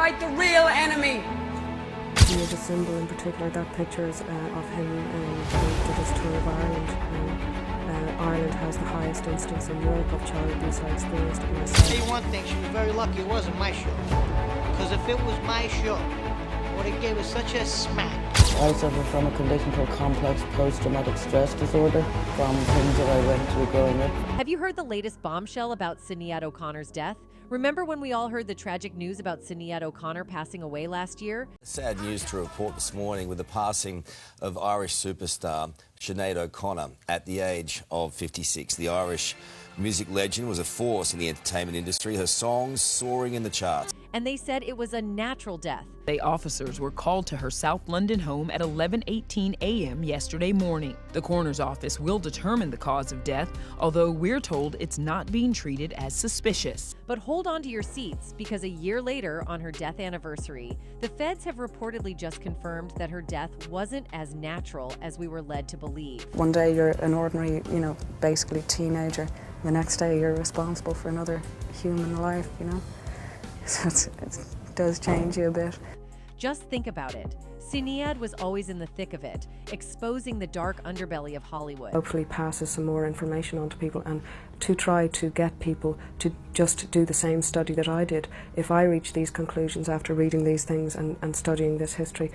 fight the real enemy. He is a symbol in particular. That pictures of him did his tour of Ireland. Ireland has the highest instance in Europe of child abuse. I experienced it myself. I'll tell you one thing, she was very lucky it wasn't my show. Because if it was my show, what it gave us such a smack. I suffer from a condition called complex post-traumatic stress disorder from things that I went through growing up. Have you heard the latest bombshell about Sinead O'Connor's death? Remember when we all heard the tragic news about Sinead O'Connor passing away last year? Sad news to report this morning with the passing of Irish superstar Sinead O'Connor at the age of 56. The Irish music legend was a force in the entertainment industry, her songs soaring in the charts. And they said it was a natural death. The officers were called to her South London home at 11:18 a.m. yesterday morning. The coroner's office will determine the cause of death, although we're told it's not being treated as suspicious. But hold on to your seats, because a year later, on her death anniversary, the feds have reportedly just confirmed that her death wasn't as natural as we were led to believe. One day you're an ordinary, basically teenager. The next day you're responsible for another human life, So it does change you a bit. Just think about it. Sinead was always in the thick of it, exposing the dark underbelly of Hollywood. Hopefully passes some more information on to people, and to try to get people to just do the same study that I did. If I reach these conclusions after reading these things and studying this history.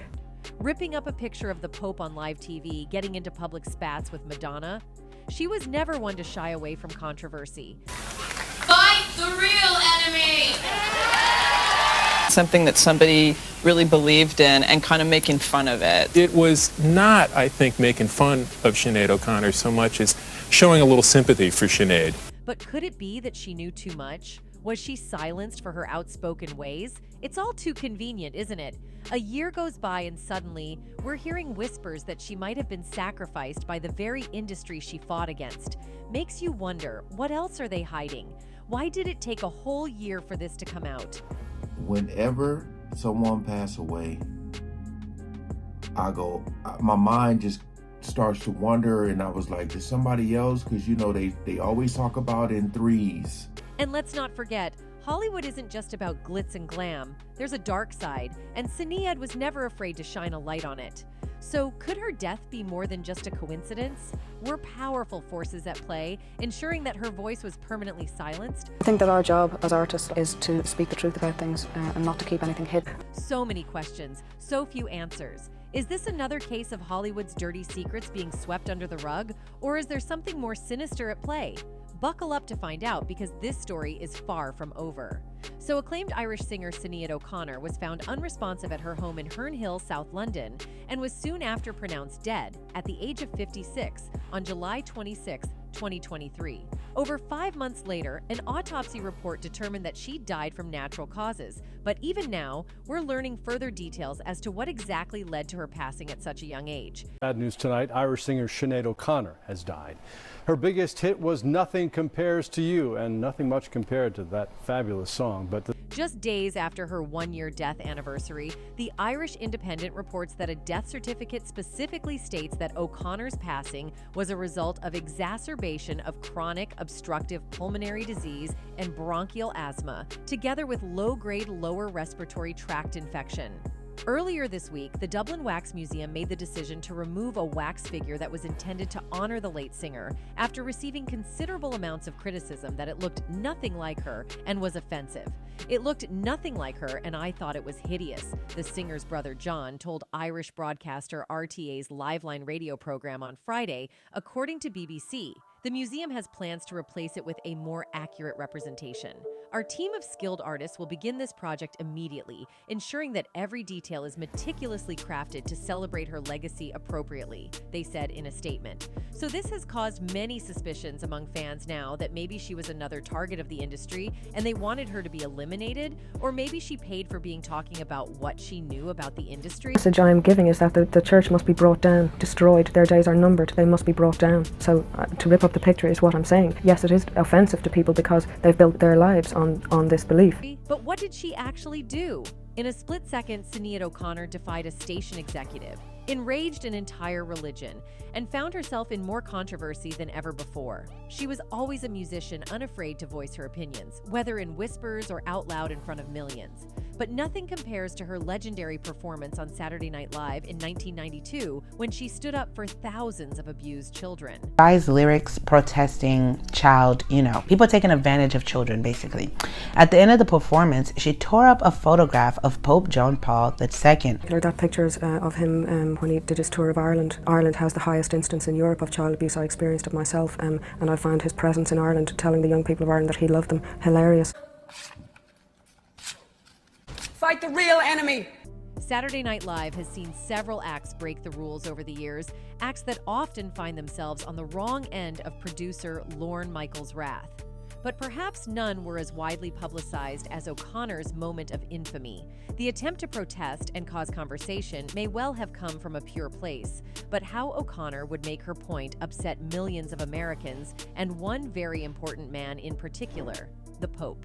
Ripping up a picture of the Pope on live TV, getting into public spats with Madonna, she was never one to shy away from controversy. Fight the real enemy! Something that somebody really believed in and kind of making fun of it. It was not, I think, making fun of Sinead O'Connor so much as showing a little sympathy for Sinead. But could it be that she knew too much? Was she silenced for her outspoken ways? It's all too convenient, isn't it? A year goes by and suddenly, we're hearing whispers that she might have been sacrificed by the very industry she fought against. Makes you wonder, what else are they hiding? Why did it take a whole year for this to come out? Whenever someone passes away, my mind just starts to wonder, and I was like, there's somebody else? Because, they always talk about in threes. And let's not forget, Hollywood isn't just about glitz and glam. There's a dark side, and Sinead was never afraid to shine a light on it. So could her death be more than just a coincidence? Were powerful forces at play, ensuring that her voice was permanently silenced? I think that our job as artists is to speak the truth about things and not to keep anything hidden. So many questions, so few answers. Is this another case of Hollywood's dirty secrets being swept under the rug, or is there something more sinister at play? Buckle up to find out, because this story is far from over. So acclaimed Irish singer Sinead O'Connor was found unresponsive at her home in Herne Hill, South London, and was soon after pronounced dead at the age of 56 on July 26, 2023. Over 5 months later, an autopsy report determined that she died from natural causes. But even now, we're learning further details as to what exactly led to her passing at such a young age. Bad news tonight, Irish singer Sinead O'Connor has died. Her biggest hit was Nothing Compares to You, and nothing much compared to that fabulous song. Just days after her one-year death anniversary, the Irish Independent reports that a death certificate specifically states that O'Connor's passing was a result of exacerbation of chronic obstructive pulmonary disease and bronchial asthma, together with low-grade lower respiratory tract infection. Earlier this week, the Dublin Wax Museum made the decision to remove a wax figure that was intended to honor the late singer after receiving considerable amounts of criticism that it looked nothing like her and was offensive. It looked nothing like her, and I thought it was hideous, the singer's brother John told Irish broadcaster RTA's Liveline radio program on Friday, according to BBC. The museum has plans to replace it with a more accurate representation. Our team of skilled artists will begin this project immediately, ensuring that every detail is meticulously crafted to celebrate her legacy appropriately, they said in a statement. So this has caused many suspicions among fans now that maybe she was another target of the industry and they wanted her to be eliminated, or maybe she paid for being talking about what she knew about the industry. The message I am giving is that the church must be brought down, destroyed. Their days are numbered. They must be brought down. So to rip up the picture is what I'm saying. Yes, it is offensive to people because they've built their lives on this belief. But what did she actually do? In a split second, Sinead O'Connor defied a station executive, enraged an entire religion, and found herself in more controversy than ever before. She was always a musician, unafraid to voice her opinions, whether in whispers or out loud in front of millions. But nothing compares to her legendary performance on Saturday Night Live in 1992 when she stood up for thousands of abused children. Guy's lyrics protesting child, people taking advantage of children, basically. At the end of the performance, she tore up a photograph of Pope John Paul II. That pictures of him when he did his tour of Ireland. Ireland has the highest instance in Europe of child abuse. I experienced it myself, and I found his presence in Ireland, telling the young people of Ireland that he loved them, hilarious. Fight the real enemy. Saturday Night Live has seen several acts break the rules over the years, acts that often find themselves on the wrong end of producer Lorne Michaels' wrath. But perhaps none were as widely publicized as O'Connor's moment of infamy. The attempt to protest and cause conversation may well have come from a pure place, but how O'Connor would make her point upset millions of Americans, and one very important man in particular, the Pope.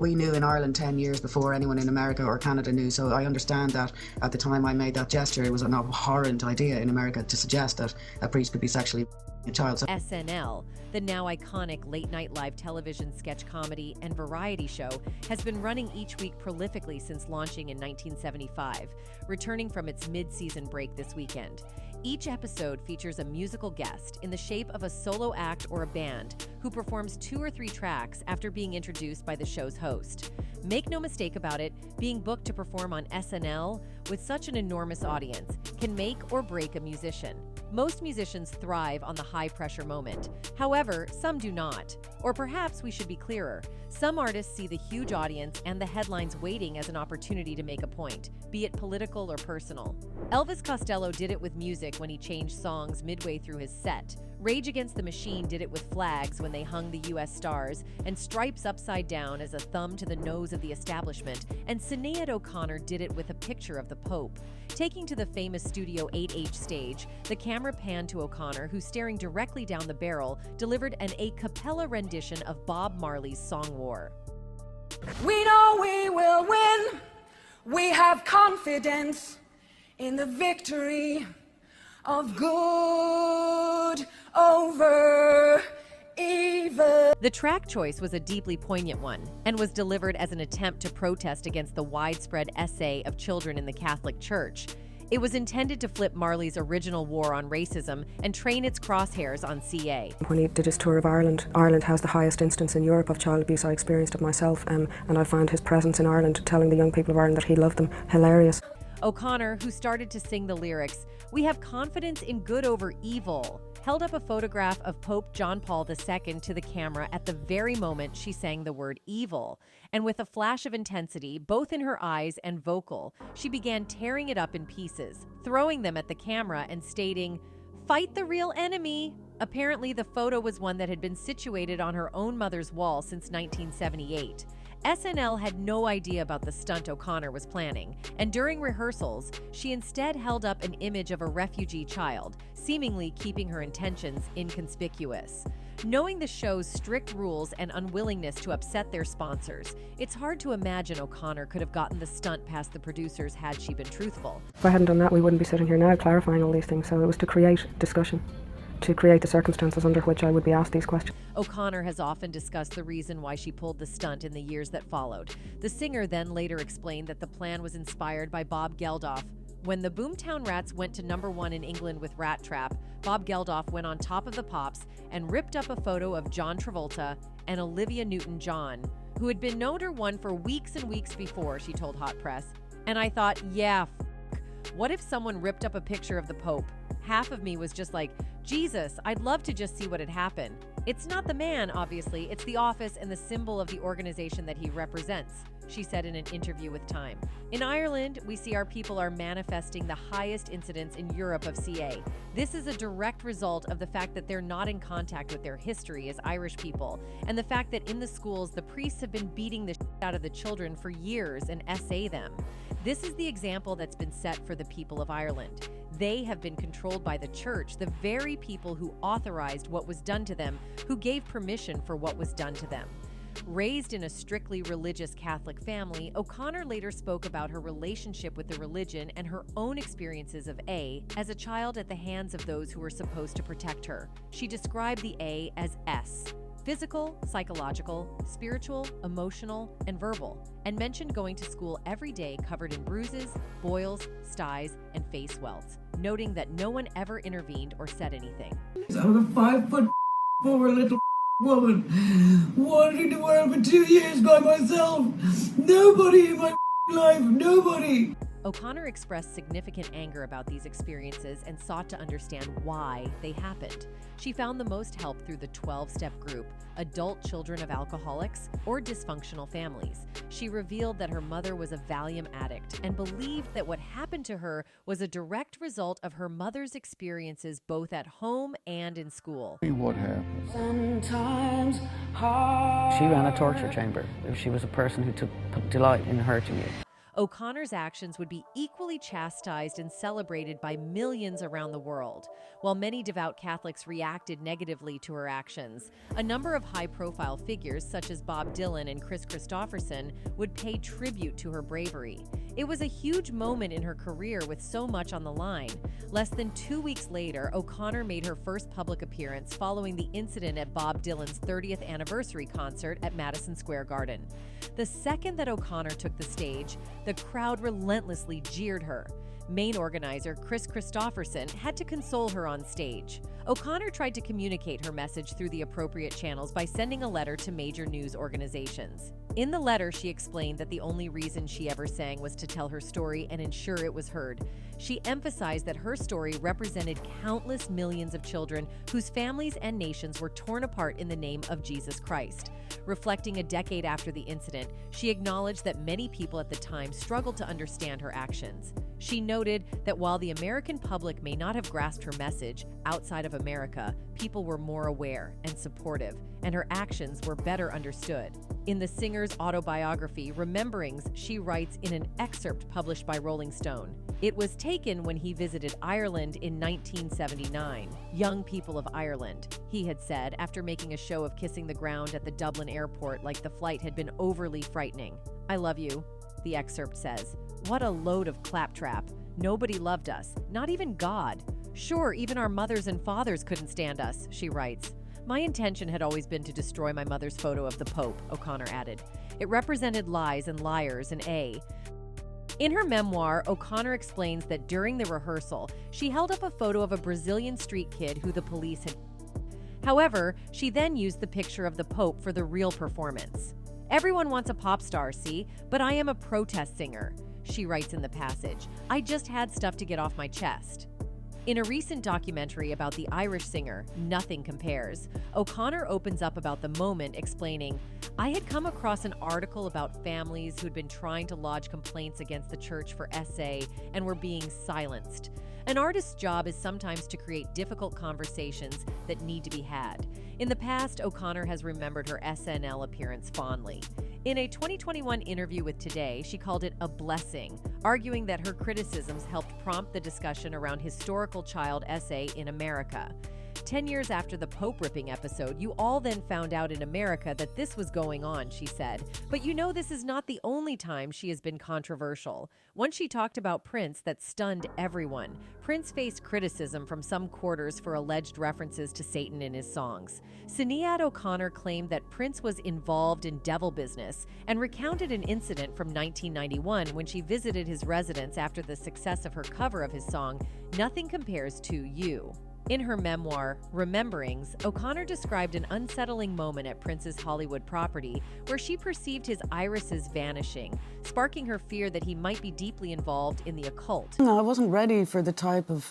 We knew in Ireland 10 years before anyone in America or Canada knew, so I understand that at the time I made that gesture, it was an abhorrent idea in America to suggest that a priest could be sexually a child. SNL, the now iconic late-night live television sketch comedy and variety show, has been running each week prolifically since launching in 1975, returning from its mid-season break this weekend. Each episode features a musical guest in the shape of a solo act or a band who performs 2 or 3 tracks after being introduced by the show's host. Make no mistake about it, being booked to perform on SNL with such an enormous audience can make or break a musician. Most musicians thrive on the high-pressure moment. However, some do not. Or perhaps we should be clearer. Some artists see the huge audience and the headlines waiting as an opportunity to make a point, be it political or personal. Elvis Costello did it with music when he changed songs midway through his set. Rage Against the Machine did it with flags when they hung the U.S. stars, and stripes upside down as a thumb to the nose of the establishment, and Sinead O'Connor did it with a picture of the Pope. Taking to the famous Studio 8H stage, the camera panned to O'Connor, who, staring directly down the barrel, delivered an a cappella rendition of Bob Marley's Song War. We know we will win. We have confidence in the victory of good over evil. The track choice was a deeply poignant one and was delivered as an attempt to protest against the widespread essay of children in the Catholic Church. It was intended to flip Marley's original war on racism and train its crosshairs on CA. When he did his tour of Ireland, Ireland has the highest instance in Europe of child abuse. I experienced it myself, and I found his presence in Ireland, telling the young people of Ireland that he loved them, hilarious. O'Connor, who started to sing the lyrics, "We have confidence in good over evil," held up a photograph of Pope John Paul II to the camera at the very moment she sang the word evil. And with a flash of intensity, both in her eyes and vocal, she began tearing it up in pieces, throwing them at the camera and stating, "Fight the real enemy." Apparently, the photo was one that had been situated on her own mother's wall since 1978. SNL had no idea about the stunt O'Connor was planning, and during rehearsals, she instead held up an image of a refugee child, seemingly keeping her intentions inconspicuous. Knowing the show's strict rules and unwillingness to upset their sponsors, it's hard to imagine O'Connor could have gotten the stunt past the producers had she been truthful. If I hadn't done that, we wouldn't be sitting here now clarifying all these things, so it was to create discussion, to create the circumstances under which I would be asked these questions. O'Connor has often discussed the reason why she pulled the stunt in the years that followed. The singer then later explained that the plan was inspired by Bob Geldof. When the Boomtown Rats went to #1 in England with Rat Trap, Bob Geldof went on Top of the Pops and ripped up a photo of John Travolta and Olivia Newton-John, who had been #1 for weeks and weeks before, she told Hot Press. And I thought, yeah, what if someone ripped up a picture of the Pope? Half of me was just like, Jesus, I'd love to just see what had happened. It's not the man, obviously, it's the office and the symbol of the organization that he represents, she said in an interview with Time. In Ireland, we see our people are manifesting the highest incidence in Europe of CA. This is a direct result of the fact that they're not in contact with their history as Irish people, and the fact that in the schools, the priests have been beating the shit out of the children for years and essay them. This is the example that's been set for the people of Ireland. They have been controlled by the church, the very people who authorized what was done to them, who gave permission for what was done to them. Raised in a strictly religious Catholic family, O'Connor later spoke about her relationship with the religion and her own experiences of A as a child at the hands of those who were supposed to protect her. She described the A as S. physical, psychological, spiritual, emotional, and verbal, and mentioned going to school every day covered in bruises, boils, styes, and face welts, noting that no one ever intervened or said anything. I'm a 5'4" little woman, wandering the world for 2 years by myself. Nobody in my life, nobody. O'Connor expressed significant anger about these experiences and sought to understand why they happened. She found the most help through the 12-step group, Adult Children of Alcoholics or Dysfunctional Families. She revealed that her mother was a Valium addict and believed that what happened to her was a direct result of her mother's experiences both at home and in school. What happened? Sometimes She ran a torture chamber. She was a person who took delight in hurting you. O'Connor's actions would be equally chastised and celebrated by millions around the world. While many devout Catholics reacted negatively to her actions, a number of high-profile figures such as Bob Dylan and Chris Christopherson would pay tribute to her bravery. It was a huge moment in her career with so much on the line. Less than 2 weeks later, O'Connor made her first public appearance following the incident at Bob Dylan's 30th anniversary concert at Madison Square Garden. The second that O'Connor took the stage, the crowd relentlessly jeered her. Main organizer Chris Christopherson had to console her on stage. O'Connor tried to communicate her message through the appropriate channels by sending a letter to major news organizations. In the letter, she explained that the only reason she ever sang was to tell her story and ensure it was heard. She emphasized that her story represented countless millions of children whose families and nations were torn apart in the name of Jesus Christ. Reflecting a decade after the incident, she acknowledged that many people at the time struggled to understand her actions. She noted that while the American public may not have grasped her message, outside of America, people were more aware and supportive, and her actions were better understood. In the singer's autobiography, Rememberings, she writes in an excerpt published by Rolling Stone, "It was taken when he visited Ireland in 1979. Young people of Ireland," he had said after making a show of kissing the ground at the Dublin airport like the flight had been overly frightening. "I love you," the excerpt says. "What a load of claptrap. Nobody loved us, not even God. Sure, even our mothers and fathers couldn't stand us," she writes. "My intention had always been to destroy my mother's photo of the Pope," O'Connor added. "It represented lies and liars and In her memoir, O'Connor explains that during the rehearsal, she held up a photo of a Brazilian street kid who the police had. However, she then used the picture of the Pope for the real performance. "Everyone wants a pop star, see? But I am a protest singer," she writes in the passage. "I just had stuff to get off my chest." In a recent documentary about the Irish singer, Nothing Compares, O'Connor opens up about the moment, explaining, "I had come across an article about families who'd been trying to lodge complaints against the church for SA and were being silenced. An artist's job is sometimes to create difficult conversations that need to be had. In the past, O'Connor has remembered her SNL appearance fondly. In a 2021 interview with Today, she called it a blessing, arguing that her criticisms helped prompt the discussion around historical child SA in America. 10 years after the Pope ripping episode, you all then found out in America that this was going on, she said. But you know this is not the only time she has been controversial. Once she talked about Prince that stunned everyone. Prince faced criticism from some quarters for alleged references to Satan in his songs. Sinead O'Connor claimed that Prince was involved in devil business and recounted an incident from 1991 when she visited his residence after the success of her cover of his song, Nothing Compares to You. In her memoir, Rememberings, O'Connor described an unsettling moment at Prince's Hollywood property where she perceived his irises vanishing, sparking her fear that he might be deeply involved in the occult. No, I wasn't ready for the type of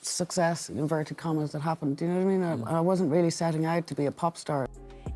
success, inverted commas, that happened. Do you know what I mean? I wasn't really setting out to be a pop star.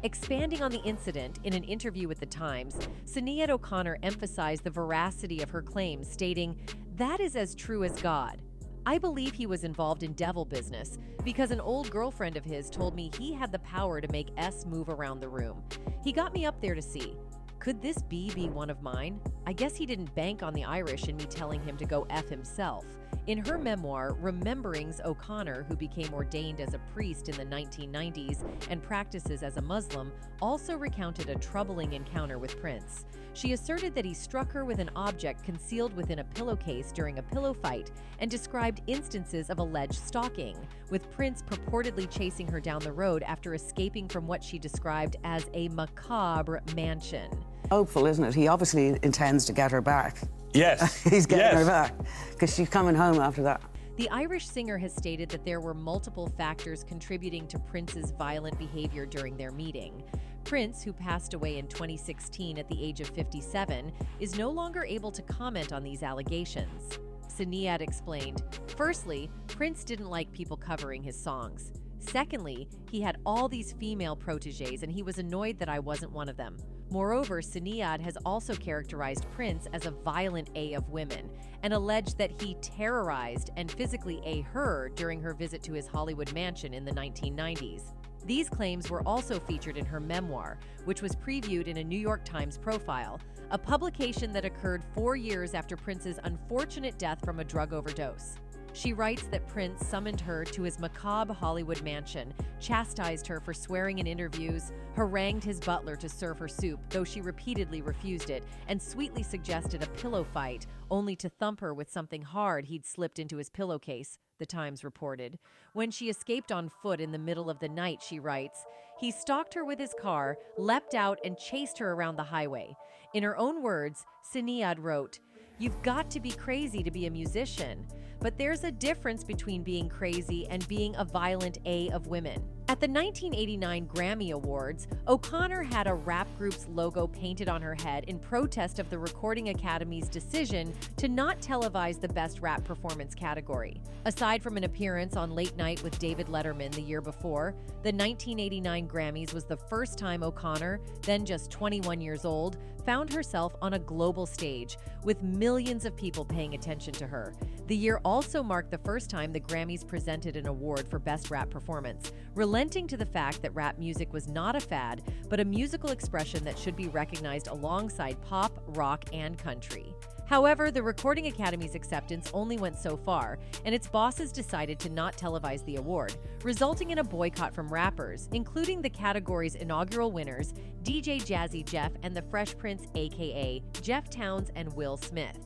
Expanding on the incident in an interview with The Times, Sinead O'Connor emphasized the veracity of her claims, stating, "That is as true as God. I believe he was involved in devil business because an old girlfriend of his told me he had the power to make S move around the room. He got me up there to see. Could this be one of mine? I guess he didn't bank on the Irish and me telling him to go F himself. In her memoir, Rememberings, O'Connor, who became ordained as a priest in the 1990s and practices as a Muslim, also recounted a troubling encounter with Prince. She asserted that he struck her with an object concealed within a pillowcase during a pillow fight and described instances of alleged stalking, with Prince purportedly chasing her down the road after escaping from what she described as a macabre mansion. Hopeful, isn't it? He obviously intends to get her back. Yes. He's getting her back because she's coming home after that. The Irish singer has stated that there were multiple factors contributing to Prince's violent behavior during their meeting. Prince, who passed away in 2016 at the age of 57, is no longer able to comment on these allegations. Sinead explained, "Firstly, Prince didn't like people covering his songs. Secondly, he had all these female proteges and he was annoyed that I wasn't one of them. Moreover, Sinead has also characterized Prince as a violent A of women and alleged that he terrorized and physically A her during her visit to his Hollywood mansion in the 1990s. These claims were also featured in her memoir, which was previewed in a New York Times profile, a publication that occurred 4 years after Prince's unfortunate death from a drug overdose. She writes that Prince summoned her to his macabre Hollywood mansion, chastised her for swearing in interviews, harangued his butler to serve her soup, though she repeatedly refused it, and sweetly suggested a pillow fight, only to thump her with something hard he'd slipped into his pillowcase, the Times reported. When she escaped on foot in the middle of the night, she writes, he stalked her with his car, leapt out, and chased her around the highway. In her own words, Sinead wrote, "You've got to be crazy to be a musician. But there's a difference between being crazy and being a violent A of women." At the 1989 Grammy Awards, O'Connor had a rap group's logo painted on her head in protest of the Recording Academy's decision to not televise the Best Rap Performance category. Aside from an appearance on Late Night with David Letterman the year before, the 1989 Grammys was the first time O'Connor, then just 21 years old, found herself on a global stage, with millions of people paying attention to her. The year also marked the first time the Grammys presented an award for Best Rap Performance, relenting to the fact that rap music was not a fad, but a musical expression that should be recognized alongside pop, rock, and country. However, the Recording Academy's acceptance only went so far, and its bosses decided to not televise the award, resulting in a boycott from rappers, including the category's inaugural winners, DJ Jazzy Jeff and the Fresh Prince aka Jeff Towns and Will Smith.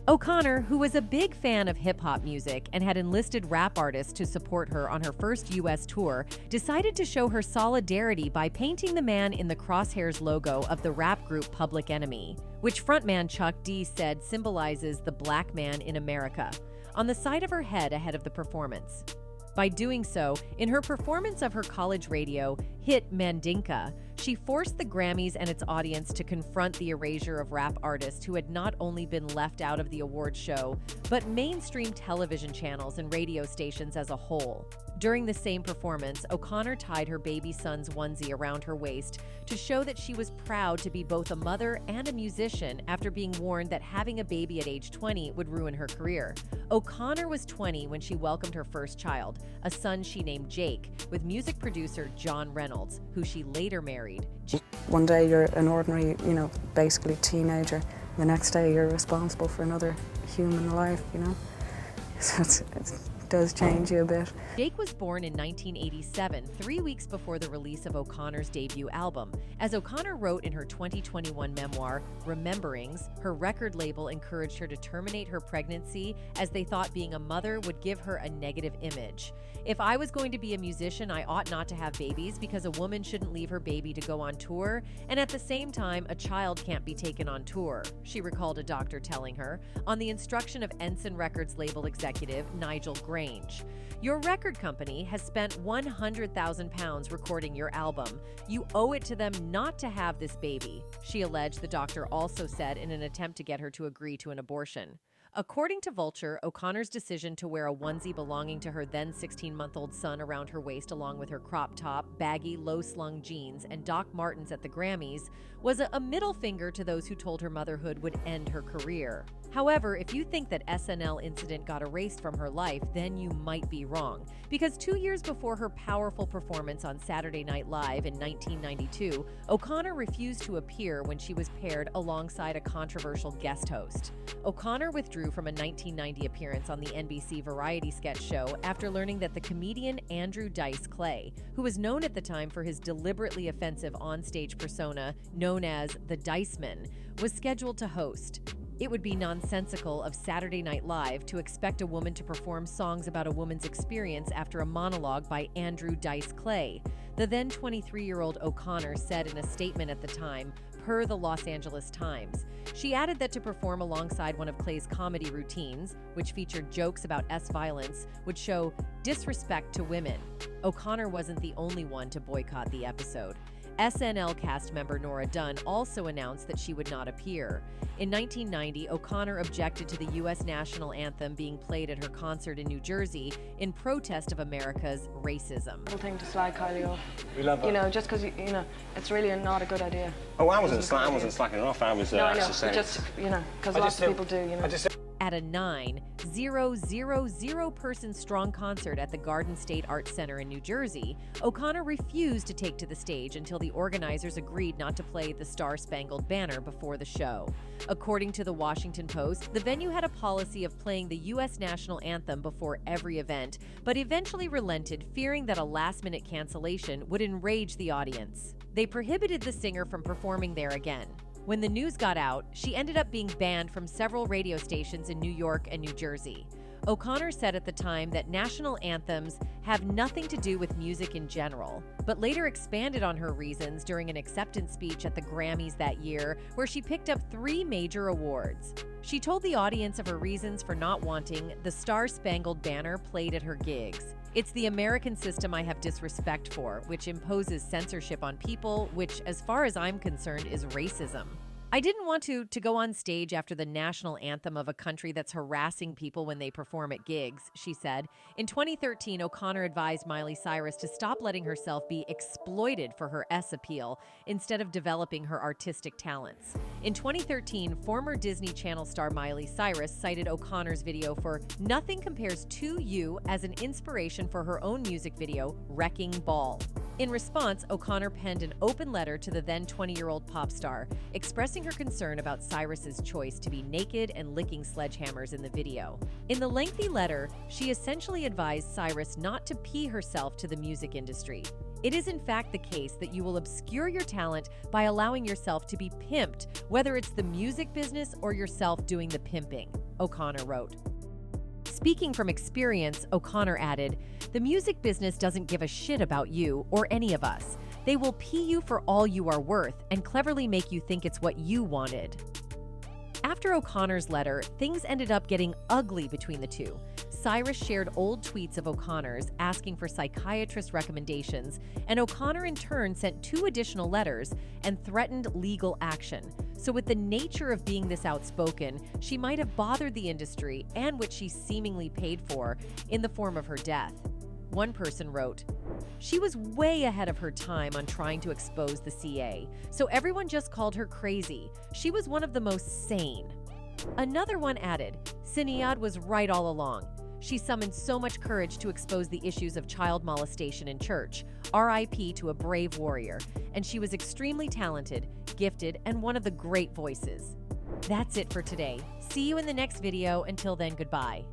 O'Connor, who was a big fan of hip-hop music and had enlisted rap artists to support her on her first U.S. tour, decided to show her solidarity by painting the man in the crosshairs logo of the rap group Public Enemy, which frontman Chuck D said symbolizes the black man in America, on the side of her head ahead of the performance. By doing so, in her performance of her college radio hit Mandinka, she forced the Grammys and its audience to confront the erasure of rap artists who had not only been left out of the awards show, but mainstream television channels and radio stations as a whole. During the same performance, O'Connor tied her baby son's onesie around her waist to show that she was proud to be both a mother and a musician after being warned that having a baby at age 20 would ruin her career. O'Connor was 20 when she welcomed her first child, a son she named Jake, with music producer John Reynolds, who she later married. One day you're an ordinary, basically teenager. The next day you're responsible for another human life, So it does change you a bit. Jake was born in 1987, 3 weeks before the release of O'Connor's debut album. As O'Connor wrote in her 2021 memoir, Rememberings, her record label encouraged her to terminate her pregnancy as they thought being a mother would give her a negative image. If I was going to be a musician, I ought not to have babies because a woman shouldn't leave her baby to go on tour, and at the same time, a child can't be taken on tour, she recalled a doctor telling her, on the instruction of Ensign Records label executive Nigel Grange. Your record company has spent £100,000 recording your album. You owe it to them not to have this baby, she alleged the doctor also said in an attempt to get her to agree to an abortion. According to Vulture, O'Connor's decision to wear a onesie belonging to her then 16-month-old son around her waist along with her crop top, baggy, low-slung jeans, and Doc Martens at the Grammys was a middle finger to those who told her motherhood would end her career. However, if you think that SNL incident got erased from her life, then you might be wrong. Because 2 years before her powerful performance on Saturday Night Live in 1992, O'Connor refused to appear when she was paired alongside a controversial guest host. O'Connor withdrew from a 1990 appearance on the NBC variety sketch show after learning that the comedian Andrew Dice Clay, who was known at the time for his deliberately offensive onstage persona known as the Diceman, was scheduled to host. It would be nonsensical of Saturday Night Live to expect a woman to perform songs about a woman's experience after a monologue by Andrew Dice Clay. The then 23-year-old O'Connor said in a statement at the time, per the Los Angeles Times. She added that to perform alongside one of Clay's comedy routines, which featured jokes about violence, would show disrespect to women. O'Connor wasn't the only one to boycott the episode. SNL cast member Nora Dunn also announced that she would not appear. In 1990, O'Connor objected to the U.S. national anthem being played at her concert in New Jersey in protest of America's racism. Thing to slag Kylie off. We love her. You know, just because, you know, it's really not a good idea. Oh, I wasn't slacking her off. I was no, I know, saying. just, you know, because lots of people do, you know. At a 9,000-person strong concert at the Garden State Arts Center in New Jersey, O'Connor refused to take to the stage until the organizers agreed not to play the Star-Spangled Banner before the show. According to the Washington Post, the venue had a policy of playing the U.S. national anthem before every event, but eventually relented, fearing that a last-minute cancellation would enrage the audience. They prohibited the singer from performing there again. When the news got out, she ended up being banned from several radio stations in New York and New Jersey. O'Connor said at the time that national anthems have nothing to do with music in general, but later expanded on her reasons during an acceptance speech at the Grammys that year, where she picked up 3 major awards. She told the audience of her reasons for not wanting the Star-Spangled Banner played at her gigs. It's the American system I have disrespect for, which imposes censorship on people, which, as far as I'm concerned, is racism. I didn't want to go on stage after the national anthem of a country that's harassing people when they perform at gigs, she said. In 2013, O'Connor advised Miley Cyrus to stop letting herself be exploited for her appeal instead of developing her artistic talents. In 2013, former Disney Channel star Miley Cyrus cited O'Connor's video for Nothing Compares to You as an inspiration for her own music video, Wrecking Ball. In response, O'Connor penned an open letter to the then 20-year-old pop star, expressing her concern about Cyrus's choice to be naked and licking sledgehammers in the video. In the lengthy letter, she essentially advised Cyrus not to pee herself to the music industry. It is in fact the case that you will obscure your talent by allowing yourself to be pimped, whether it's the music business or yourself doing the pimping, O'Connor wrote. Speaking from experience, O'Connor added, "The music business doesn't give a shit about you or any of us. They will pee you for all you are worth and cleverly make you think it's what you wanted." After O'Connor's letter, things ended up getting ugly between the two. Cyrus shared old tweets of O'Connor's asking for psychiatrist recommendations, and O'Connor in turn sent 2 additional letters and threatened legal action. So with the nature of being this outspoken, she might have bothered the industry and what she seemingly paid for in the form of her death. One person wrote, "She was way ahead of her time on trying to expose the CA, so everyone just called her crazy. She was one of the most sane." Another one added, "Sinead was right all along. She summoned so much courage to expose the issues of child molestation in church. RIP to a brave warrior. And she was extremely talented, gifted, and one of the great voices." That's it for today. See you in the next video. Until then, goodbye.